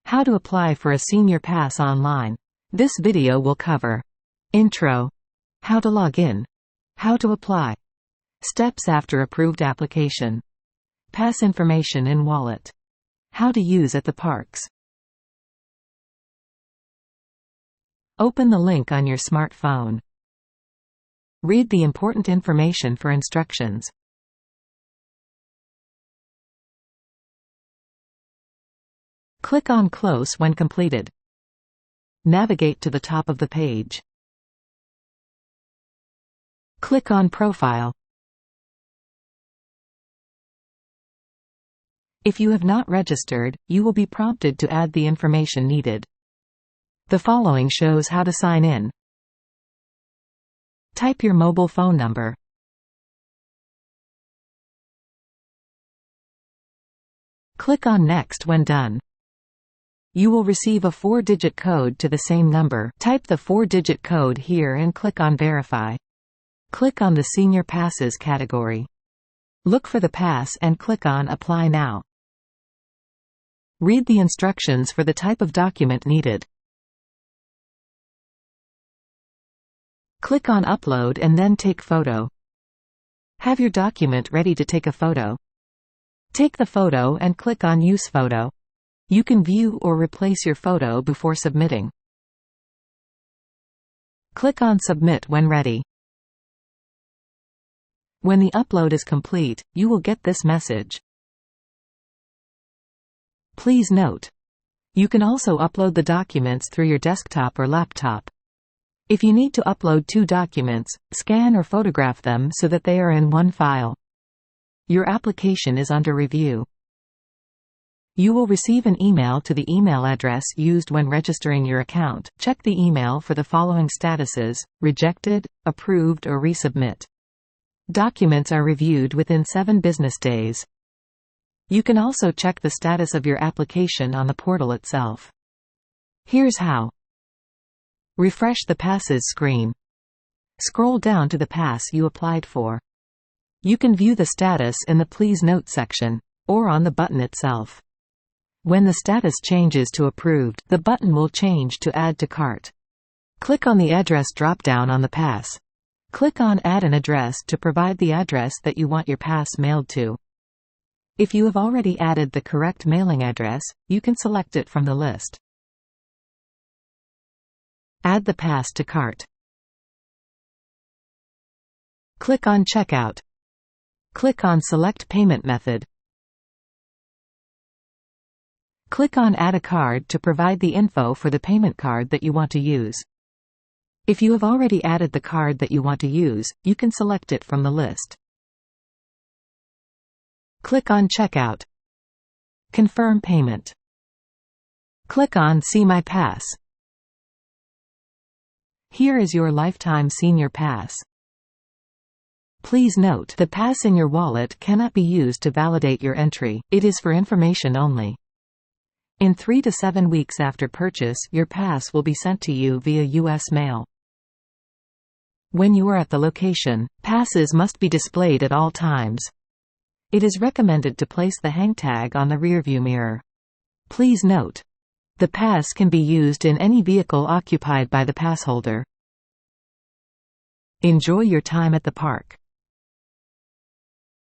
How to apply for a senior pass online. This video will cover Intro, how to log in, how to apply, steps after approved application, pass information in wallet, how to use at the parks. Open the link on your smartphone. Read the important information for instructions. Click on Close when completed. Navigate to the top of the page. Click on Profile. If you have not registered, you will be prompted to add the information needed. The following shows how to sign in. Type your mobile phone number. Click on Next when done. You will receive a 4-digit code to the same number. Type the 4-digit code here and click on Verify. Click on the Senior Passes category. Look for the pass and click on Apply Now. Read the instructions for the type of document needed. Click on Upload and then take photo. Have your document ready to take a photo. Take the photo and click on Use Photo. You can view or replace your photo before submitting. Click on Submit when ready. When the upload is complete, you will get this message. Please note, you can also upload the documents through your desktop or laptop. If you need to upload 2 documents, scan or photograph them so that they are in one file. Your application is under review. You will receive an email to the email address used when registering your account. Check the email for the following statuses: rejected, approved or resubmit. Documents are reviewed within 7 business days. You can also check the status of your application on the portal itself. Here's how. Refresh the Passes screen. Scroll down to the pass you applied for. You can view the status in the Please Note section, or on the button itself. When the status changes to Approved, the button will change to Add to Cart. Click on the address drop-down on the pass. Click on Add an address to provide the address that you want your pass mailed to. If you have already added the correct mailing address, you can select it from the list. Add the pass to cart. Click on Checkout. Click on Select Payment Method. Click on Add a card to provide the info for the payment card that you want to use. If you have already added the card that you want to use, you can select it from the list. Click on Checkout. Confirm payment. Click on See My Pass. Here is your lifetime senior pass. Please note, the pass in your wallet cannot be used to validate your entry. It is for information only. In 3 to 7 weeks after purchase, your pass will be sent to you via U.S. mail. When you are at the location, passes must be displayed at all times. It is recommended to place the hang tag on the rearview mirror. Please note, the pass can be used in any vehicle occupied by the passholder. Enjoy your time at the park.